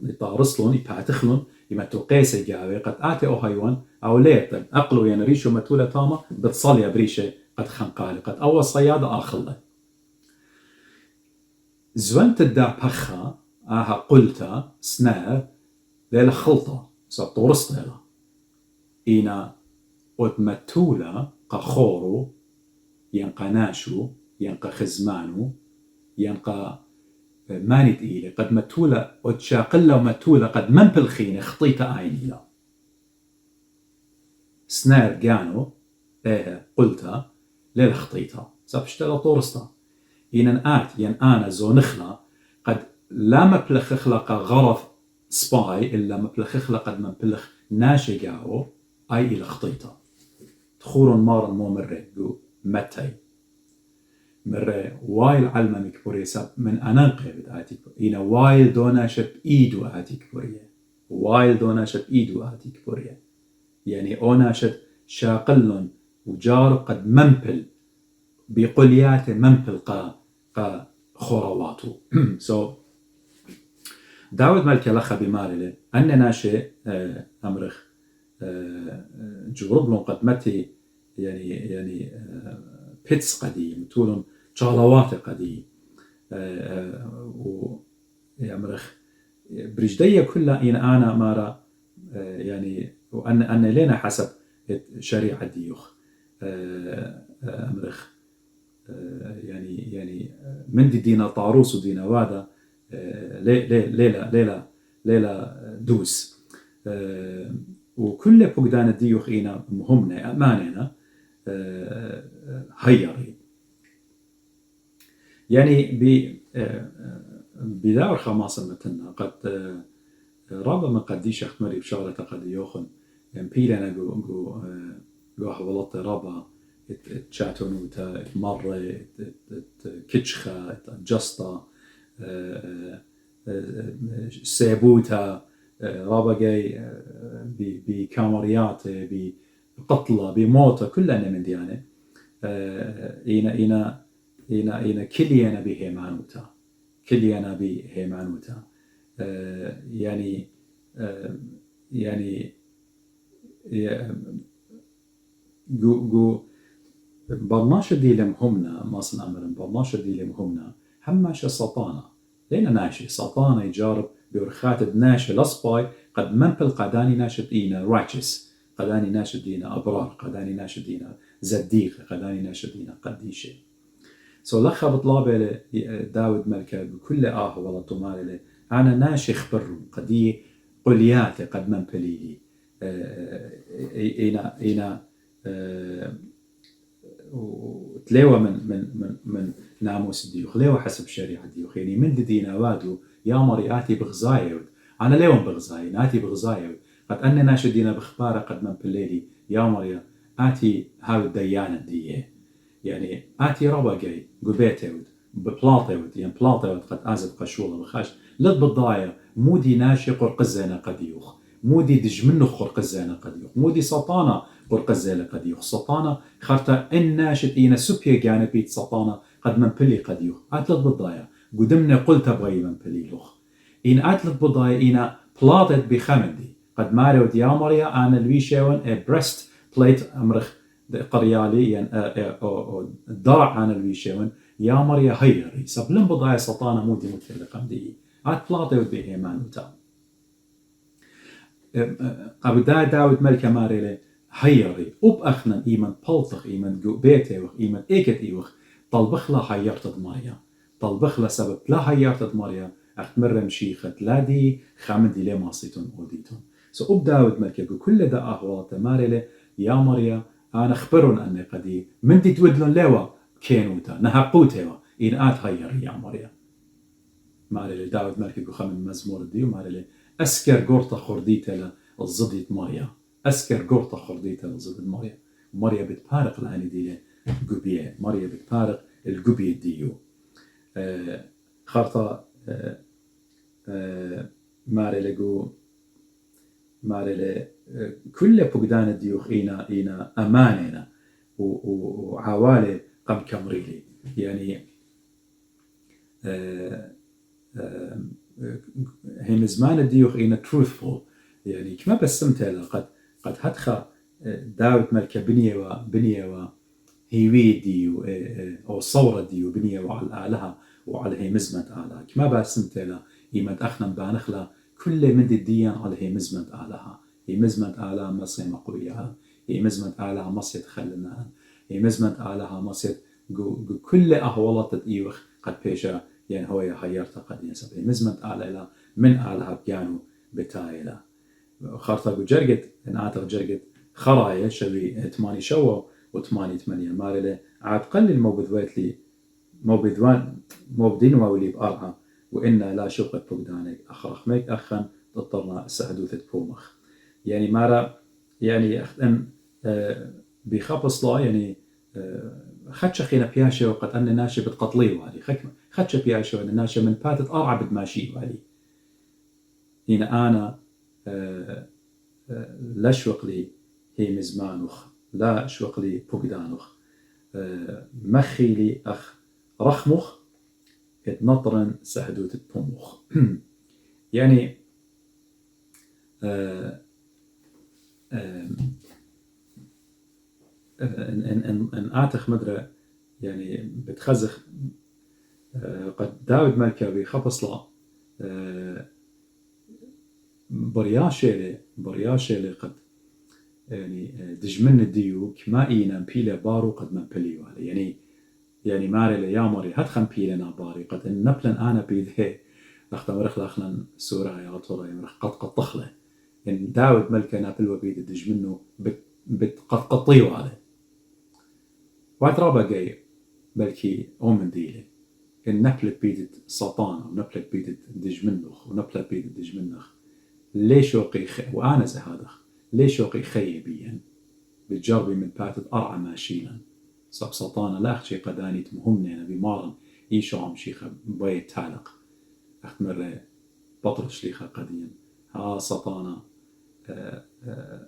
يطارصلون يباتخلون يمتو قيسة جاوي قد آتي أو هايوان أو ليت أقلو ينريشو متولة طامة بتصلي بريشة قد خنقالي قد أول صيادة آخله زوانت الدا بخا آها قلتا سناب ليلة خلطة سطورست ليلة إينا وتمتولة قخورو ينقى ناشو ينقى خزمانو ينقى ماني تقيلة قد متولة وتشاقلة ومتولة قد منبلخينة خطيطة عيني لا سنار جانو قلتا ليلة خطيطة سابشتلا طورستا إينا ين أنا زونخلا قد لا مبلخ خلق غرف سباي إلا مبلخ خلق قد مبلخ ناشي جاو أي إلى خطيطة تخورون مارا مو مرة جو متى مرة وايل علمة مكبورية سب من أنانقي بدأتي إينا وايل دونا شب إيدو آتي كبورية وايل دونا شب إيدو آتي كبورية يعني أونا شب شاقلن وجار قد منبل بقلياته منبل قا خورواته داود ملكي لخا بمارله أن ناشي أمرخ جوربلون قد متي يعني بيتس قديم تولون شغلوات قديم ويمرخ برجدية كلها إن أنا مارا يعني وأن لنا حسب شريعة ديوخ أمرخ يعني من دينا طاروس ودينا وادا ليلة دوس وكل فقدان الديوخ إينا مهمنا أماننا هيري يعني بداور خماسة متنا قد ربما قد يشخت مري بشغلة قد يوخن بيلنا جو حولت ربا تشاتونو مرة كتشخة جسطة سيبوتا رابا جاي بكامريات بقتلة بموتة كلنا من ديانة إنا كلينا بهيمانوتا كلينا بهيمانوتا يعني جو برناشة دي لمهمنا ما صنعمرن برناشة دي لمهمنا هماشة سطانة لينا ناشي سطانة يجارب بورخات بناشة لصباي قد منبل قداني ناشد إينا راجس قداني ناشد دينا أبرار قداني ناشد دينا زديق قداني ناشد دينا قديشة لخا بطلابة داود ملكة بكل والله طمالي أنا ناشي خبر قدي قليات قد منبليلي إينا تلاوى من ناموس الديوخ ليه حسب شريعة الديوخ يعني من دينا وادو يا مري آتي بغزايا أنا ليون بغزايا ناتي بغزايا قد أننا ناشدينا بخبارة قد من بالليلي يا مري آتي هاو الديانة دي يعني آتي ربا جاي قبيتي ببلاطي يعني بلاطي قد آزت قشولة بخاش لد بالضايا مودي ناشي قرقزينا قد يوخ مودي دج منه قرقزينا قد يوخ مودي سطانة قرقزينا قد يوخ سطانة خرطة إن ناشد إينا سبيا جانا بيت سطانة قد من بلي قد يوخ آتلت بالضايا قدمنا قلت أبغي من بلي لوخ إن آتلت بالضايا إينا بلاطت بخمندي قد ماريو ديا مريا أنا الويشيون بريست بليت أمرخ قريالي يعني الضرع أنا الويشيون يا مريا هيري سبلن بضايا سطانة مودي متفلقم دي آت بلاطي ودي إيمان وتا قبل داود ملكة ماريلي هيري أخنا إيمان بلطخ إيمان بيتي وخ إيمان إيكت إيوخ طلبخلا هيرتد مريا طلبخلا سبب لا هيرتد مريا أختمر مشيخت لا دي خامدي لي ماصيتون أوديتون سو داود ملكة كل دا أهوات ماريلي يا مريا أنا خبرون أني قدي من دي تودلون لوا كينوتا نهقوتها إن آت هير يا مريا ماريلي داود ملكة خمن مزمور دي وماريلي أسكر قرطة خرديتها الزديت مريا أسكر قرطة خرديتها الزديت مريا مريا بتبارق الآن دي قبية مريا بتبارق القبية ديو خرطة ماريلي كل بقدان ديوخ إينا أماننا وعوالي قم كمريلي يعني هم زمان الديوخ إينا truthful يعني كما بسمتها قد هدخى داود ملكة بنية هيوي ديو أو صورة ديو بنية وعلى الآلهة وعلى هي مزمة آلهة كما بسمتها إيمت أخنا بانخلا كل من الديان على هي مزمة آلهة هي مزمة آلهة مصي مقوية هي مزمة آلهة مصي تخلنا هي مزمة آلهة مصي كل أهوالات إيوخ قد بيشا يعني هو هيرتا قد ينسب هي مزمة آلهة من آلهة بيانو بتايلة خارطة جرقت إن آتغ جرقت خرايا شبي 8 شوا و8 8 مارلة عاد قلل موبذويت لي موبدين وولي بأرعى وإنا لا شقت بقدانك أخرخ ميك أخن تضطرنا سهدوثة بومخ يعني مارا يعني أخن بخبص لا يعني خدش خينا بياشة وقد أن ناشي بتقطلي والي خدش بياشة وأن ناشي من باتت أرعى بدماشي والي هنا أنا لا شوق لي هي مزمانوخ لا شوق لي بقدانوخ مخي لي أخ رخمخ نطرن سهدوت البومخ يعني ان آتخ مدرة يعني بتخزخ قد داود ملكة بخبصلا برياشة قد يعني دجمن الديو كما إينا مبيلة بارو قد من بلي والي يعني ماري يا مري هتخن بيلنا باري قد إن نبلن أنا بيده أختم رخلا أخلن سورة يا طول يمرخ قد طخله إن داود ملكة نابل وبيد دجمنه قد قطيو عليه وعد رابا جاي بلكي أومن ديله إن نبلت بيدت سطان ونبلت بيدت دجمنخ ونبلت بيدت دجمنخ ليش وقي وأنا زهادخ ليش وقي خيبيا بتجربي من باتت أرعى ماشيلا سب سطانة لا أخشي قداني تمهمنا بمارن إيشو عم شيخة بيت تعلق أختمر بطل شليخة قديم ها سطانة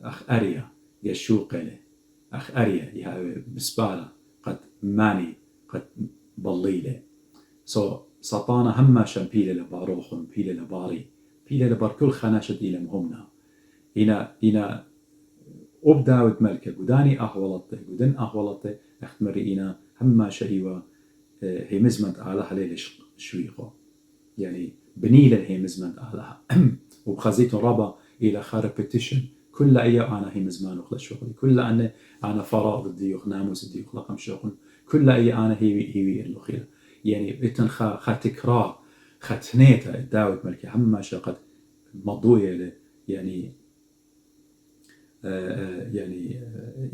أخ أريا يشوق له أخ أريا يا بسبالة قد ماني قد بليله سطانة هما شمبيلة لباروخ ومبيلة لباري بيلة لبار كل خناشة إلى مهمنا هنا أبداود ملكة قداني أهولته قدن أهولته أختمر إنا هما شهيوة هي مزمنت آلها ليش شويقه يعني بنيلة هي مزمنت آلها وبخزيت ربا إلى خاربتيشن كل أي أنا هي مزمان وخلا شغلي كل أنا فرائض الديوخ ناموس الديوخ لقم شغل كل أي أنا هي الأخيرة يعني خا تكرار ختنيته داود ملكي هم شقد مضوية يعني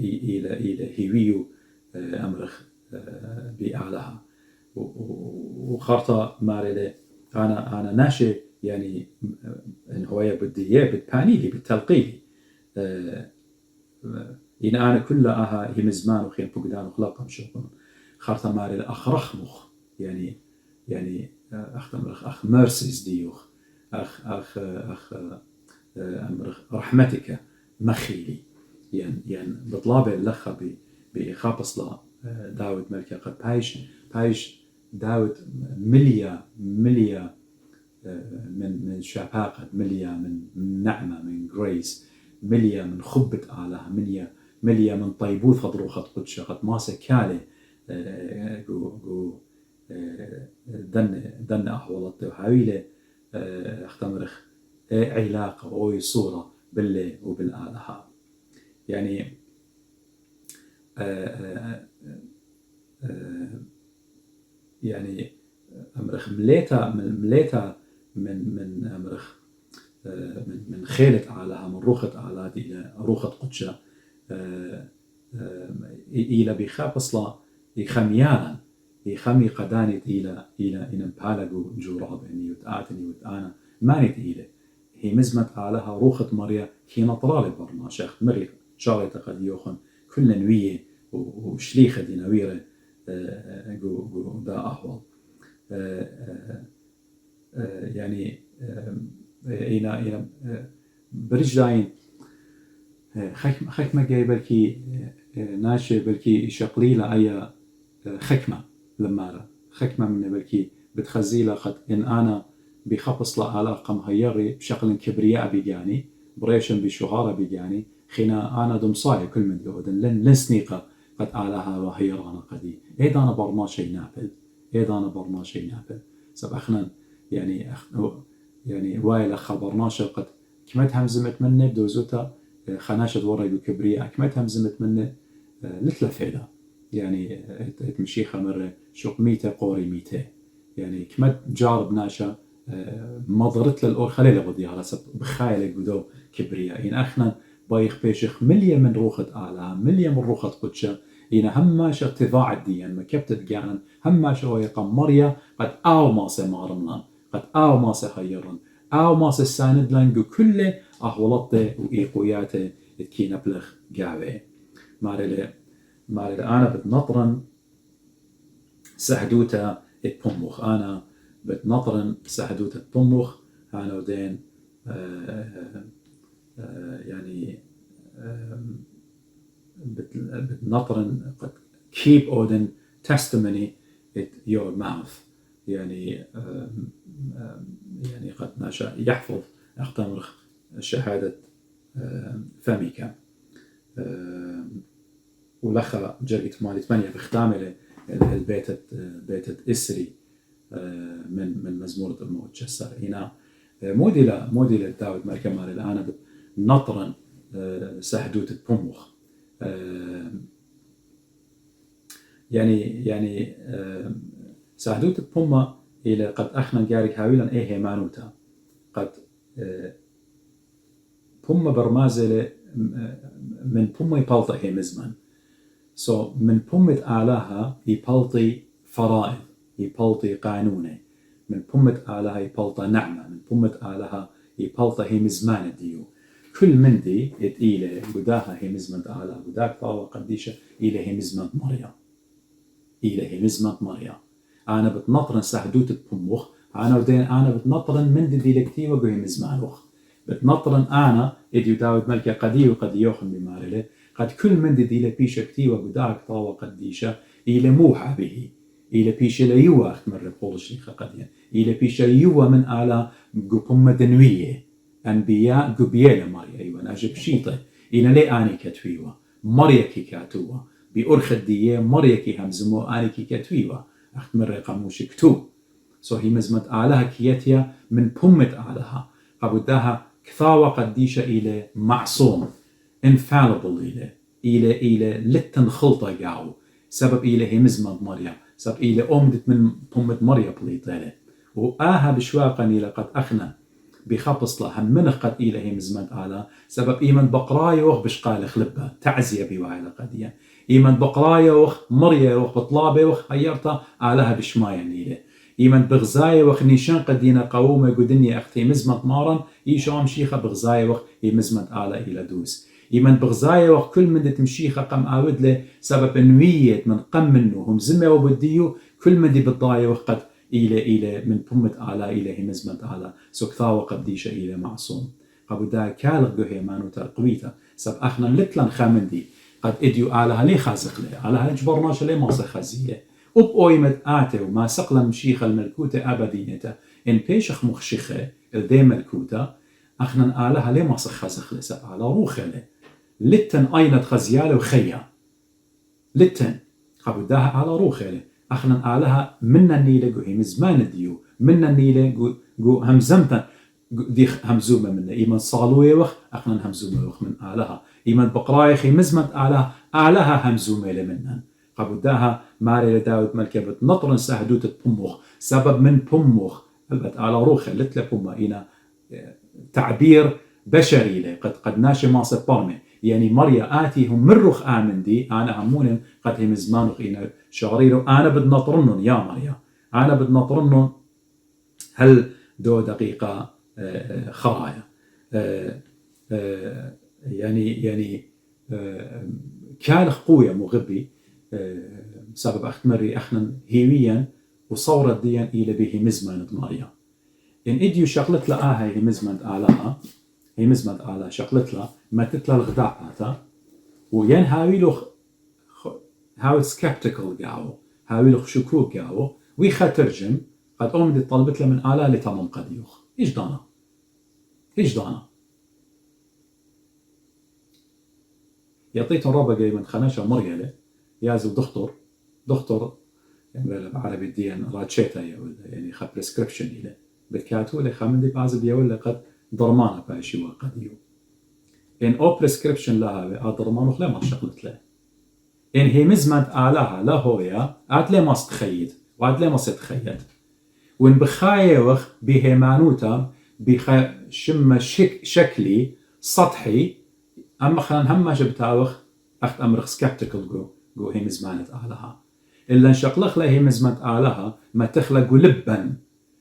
إلى هيويو أمرخ بأعلىها وخارطة مارلة أنا ناشي يعني إن هو بدي بتبانيلي بتلقيلي إن أنا كلها هي مزمان وخين فقدان وخلاقة مشوقون خارطة مارلة أخ مخ يعني أخ مرسيز ديوخ أخ أمرخ رحمتك مخيلي يعني بطلابة اللخة بخابصلة داود ملكة قد بايش داود مليا من شفاقة، مليا من نعمة، من جريس، مليا من خبة آلها، مليا من طيبوث خضروخة قدشة قد ماسة كالي دن أحوالته وحاويلة اختمرخ علاقة أو صورة بالله وبالآلها يعني يعني أمرخ مليتا من أمرخ من خيلة آلها من روخة آلات إلى روخة قدشة إلى بخاب أصلا يخميانا يخمي قدانت إلى إنبالغو جوراب إني وتآتني وتآنا مانت إلى هي مزمت آلها روخة مريا هي نطرالي برما شيخ مريا شاري قد يوخن كل نوية وشليخة دي نويرة جو دا أحوال يعني إنا برجداين خكمة جاي بلكي ناشي بلكي شقليلة أي خكمة لما خكمة من بلكي بتخزيلة قد إن أنا بخبص لعلاقة مهيري بشكل كبرياء بيجاني بريشن بشهارة بيجاني خينا أنا دمصايا كل من يودن لن سنيقة قد آلها وهيرانا قدي إذا أنا برما شيء نابل سب أخنا يعني وايل خبرناش قد كمت همزمت منه بدوزوتا خناشة ورا بكبرياء كمت همزمت منه لتلفيدا يعني تمشيخة مرة شوق ميته قوري ميته يعني كمت جارب ناشا مضرت للأور خليلة بدي على سب بخايلة قدو كبرياء يعني أخنا بايخ بيشخ مليا من روخة آلها مليا من روخة قدشة إنا هماش اتضاع الدين ما كبتت جانا هماش ويقا مريا قد آو ماسة مارمنا قد آو ماسة خيرن آو ماسة ساند لنقو كله أهولته وإيقوياته كي نبلغ قاوة مارلي أنا بتنطرن سهدوتا الطمخ أنا بتنطرن سهدوتا الطمخ أنا ودين يعني بتنطرن قد keep Odin testimony at your mouth يعني قد نشأ يحفظ أختمر شهادة فمك ولخا جريت مالي 8 بختامله البيت إسري من مزمور الموت جسر هنا موديلا داود مالك مالي الآن نطرا سهدوت الطمخ يعني سهدوت الطمة إلى قد أخنا جارك هاويلا إيه مانوتا قد طمة برمازلة من طمة يبالطي هي مزمان من طمة آلها يبالطي فرائض يبالطي قانونه من طمة آلها يبالطي نعمة من طمة آلها يبالطي هي مزمان ديو كل من دي إلى قداها هي مزمان آلها قداك طاوة قديشة إلى هي مزمان مريا أنا بتنطرن سهدوت الطموخ أنا بتنطرن من دي ديلكتيوة قوي مزمانوخ بتنطرن أنا إديو داود ملكة قدي وقد يوخن بمارله قد كل من دي ديلة بيشة كتيوة قداك طاوة قديشة إلى موحى به إلى بيشة ليوة أختمر بولش ليخة قديا إلى بيشة يوة من آلا قبمة دنوية أنبياء قبيلة ماريا أيوة ناجب شيطة إلى لي آني كتويوة مريا كي كاتوة بأرخ الدية مريا كي همزمو آني كي كتويوة أختمر قاموش كتوب هي مزمت آلها كياتيا من بمت آلها قبوداها كثاوة قديشة إلى معصوم infallible إلى لتن خلطة قاو سبب إلى هي مزمت مريا سبب إلى أمدت من بمت مريا بليطالة وآها بشواقا إلى قد أخنا بخبص لها من قد إلى هي مزمت آلها سبب إيمن بقراي وغ بشقال خلبة تعزية بواعي قديا إيمن بقراية وخ مرية وخ بطلابة وخ خيرتا آلها بشماية نيلة إيمن بغزاية وخ نيشان قدينا قوومة قدني أختي مزمت مارا يشام شيخة بغزاية وخ مزمت آلة إلى دوس إيمن بغزاية وخ كل من تمشيخة قم آود له سبب نوية من قم منه هم زمة وبديو كل من دي بالضاية وخ قد إلى من بمة آلة إلى مزمت آلة سكثا وقديشة إلى معصوم قبدا كالغ جوهي مانو ترقويتا سب أخنا لتلن خامندي قد إديو آلها لي خازق له آلها جبرناش لي ماصي خزية أب أويمت آته وما سقلا مشيخ الملكوتة أبدينته إن بيشخ مخشخة الدي ملكوتة أخنا آلها لي ماصي خازق له سب على روخه له لتن أينت خزيالة وخيا لتن قبداها على روخه له أخنا آلها من النيلة جوهي مزمان ديو من النيلة جو همزمتا دي همزومة من إيمان صالوية وخ أخنا همزومة وخ من آلها إيمان بقرايخي مزمت آلها همزومة لمنن قبداها ماري لداود ملكبت نطرن سهدوت بمخ سبب من بمخ البت على روخه لتلا بمه إينا تعبير بشري له قد ناشي ماصر برمي يعني مريا آتيهم من رخ آمن دي أنا همون قد هم زمانو إينا شغريرو أنا بدنطرنن يا مريا أنا بدنطرنن هل دو دقيقة خرايا يعني كالخ قوية مغبي سبب أختمري أخنا هيويا وصورت ديا إلى به مزمنة مريا إن إديو شغلت لها هي مزمنة آلها هي مزمنة آلها شغلت لها ما تطلع الغداء باتا وين هاويلو هاوي سكبتيكال جاو هاويلو شكوك جاو ويخا ترجم قد أمدي طلبت له من آلة لتمام قديوخ إيش دانا يعطيتهم ربا جاي من خناشة مريلة يازو دكتور يعني بعربي الدين راتشيتا يعني خا بريسكريبشن إلى بكاتو لي خامندي بعض بيقول قد ضرمانة باشي وقديو إن أو بريسكريبشن لها ضرمانه لا ما شغلت له إن هي مزمت آلها لا هويا عاد لي ما استخيد وعاد لي ما ستخيد وإن بخاية وخ بهيمانوتا شم شكلي سطحي أما خلان هم جبتاوخ أخت أمرخ سكبتيكال جو هي مزمانة آلها إلا انشقلخ له هي مزمانة آلها ما تخلق لبا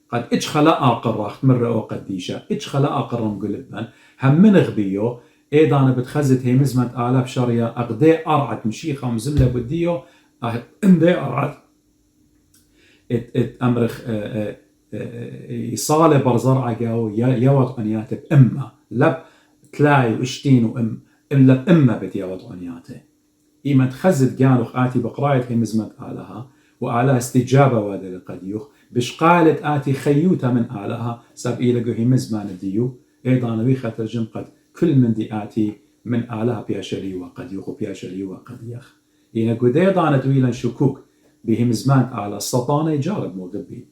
قد إيش خلا آقر أخت مرة أو قديشة إيش خلا آقر لبا هم من غبيو إيضا أنا بتخزت هي مزمانة آلها بشرية أغدي أرعت مشيخة ومزملة بديو أمدي أرعت أمرخ يصالي برزرعة جاو يوض عنياته بأمة لب تلاي واشتين وأم إلا بأمة بيت يوض عنياته إيما تخزت جانوخ آتي بقراية هي مزمت آلها وآلها استجابة وادي القديوخ بشقالت آتي خيوتها من آلها ساب إيلقو هي مزمان ديو أيضا نويخة ترجم قد كل من دي آتي من آلها بياشلي وقديوخ وبياشلي وقديخ إينا قد أيضا دويلا شكوك به مزمان آلها السطانة يجارب مغبي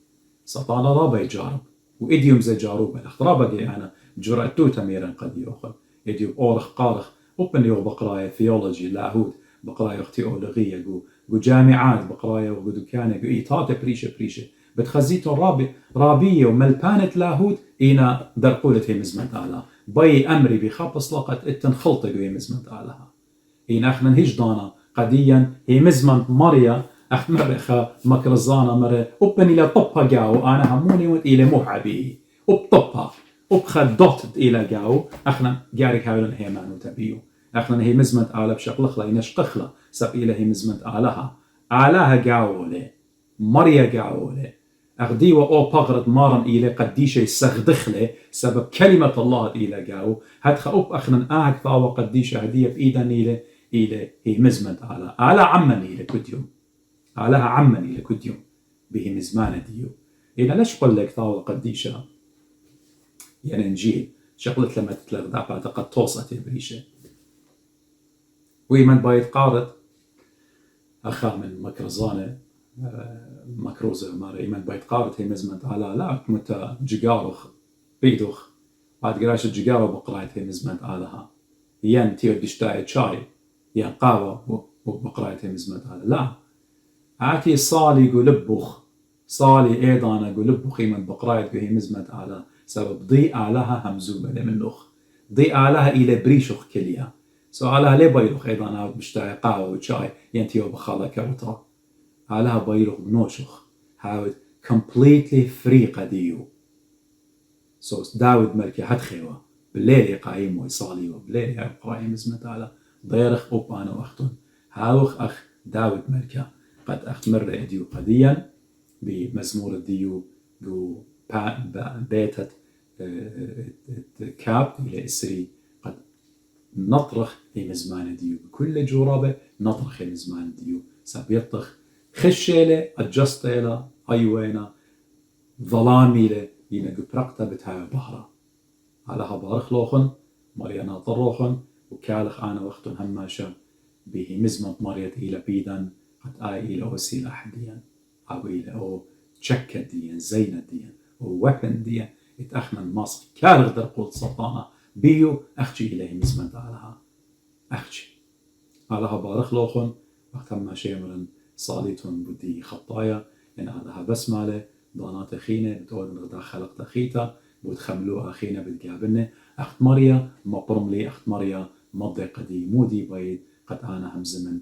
سطانة رابا يجارب وإديوم زي جاروبة رابا جي أنا جرأتو تميرا قديوخ إديوم أورخ قارخ وبن يو بقراية ثيولوجي لاهوت بقراية ثيولوجية جو جامعات بقراية وقدوكانة جو إيطاطة بريشة بتخزيتو رابية وملبانة لاهوت إينا درقولة هي مزمت آلها باي أمري بخبص لقد اتنخلطة جو هي مزمت آلها إينا أخنا هجدانا قديا هي مزمت مريا أخت مرخة مكرزانا مرة وبن إلى طبها جاو أنا هموني وانت إلى محبي وبطبها وبخد دوت إلى جاو أخنا جارك هاولن هي مانو تبيو أخنا هي مزمت آلة بشقلخ لا ينشقخلا سب إلى هي مزمت آلها جاو له مريا جاو له أغديوا أو بغرت مارن إلى قديشة يسغدخله سبب كلمة الله إلى جاو هدخ أب أخنا آهك ثاوة قديشة هدية بإيدا إلى هي مزمت آلة عمن إلى كديوم آلها عمن إلى كديوم به مزمانة ديو إلى ليش قل لك ثاوة قديشة يعني إنجيل شغلت لما تتلغدع بعد قد توصت بريشة ويمن بايت قارد أخا من مكرزانة مكروزة مارا إيمن بايت قارد هي مزمنت على لا متى جيجاروخ بيدوخ بعد قراش الجيجارو بقرايت هي مزمنت علىها ين تيو دشتاي شاي ين قاوة وبقرايت هي مزمنت على لا عاتي صالي قلبوخ صالي أيضا قلبوخ إيمن بقرايت هي مزمنت على سبب ضي آلها همزومة لمنوخ ضي آلها إلى بريشوخ كليا سؤالها ليه بيلوخ أيضا هاود مشتاق قهوة وشاي ينتيو بخالك وترى علىها بيلوخ بنوشخ هاود completely free قديو سوس داود مركي حد خيوة بالليل يقايم ويصالي وبالليل يقايم اسمه تعالى ضيرخ أوب أنا وأختن هاوخ أخ داود مركا قد أختمر إديو قديا بمزمور الديو جو بيتت كاب إلى إسري قد نطرخ في مزمان ديو بكل جرابة نطرخ في مزمان ديو سبيطخ خشيلة أجستيلة أيوينا ظلاميلة ينقو برقتا بتاعي بحرة علىها بارخ لوخن مريانا طروخن وكالخ أنا وقتن هماشا به مزمن مريت إلى بيدن قد إلى أوسيل أحديا أو إلى أو تشكة ديا زينة ديا ووحن ديا اتأخمن مصر كالغ در قول سلطانة بيو أخجي إليه مزمن علىها أخجي علىها بارخ لوخن وقت هماشا يمرن صاليتون بدي خطايا إن علىها بسمالة ضانات خينة بتقول غدا خلقت خيتا بتخملوها خينة بتقابلنا أخت مريا ما برملي أخت مريا مضي قدي مودي بيد قد أنا هم زمن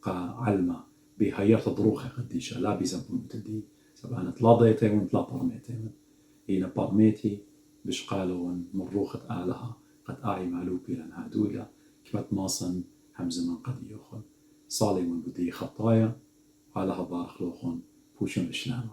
قا علمة بهيات ضروخة قديشة لا بيزبون تدي سبعنا تلاضيتي وانتلا برميتي هنا برميتي بش قالوا مروخة آلها قد آي معلوب بلان هادولا كمت ماصن هم زمن قد يوخن صالي من بدي خطايا علىها بارخ لوخن بوشن بشنانه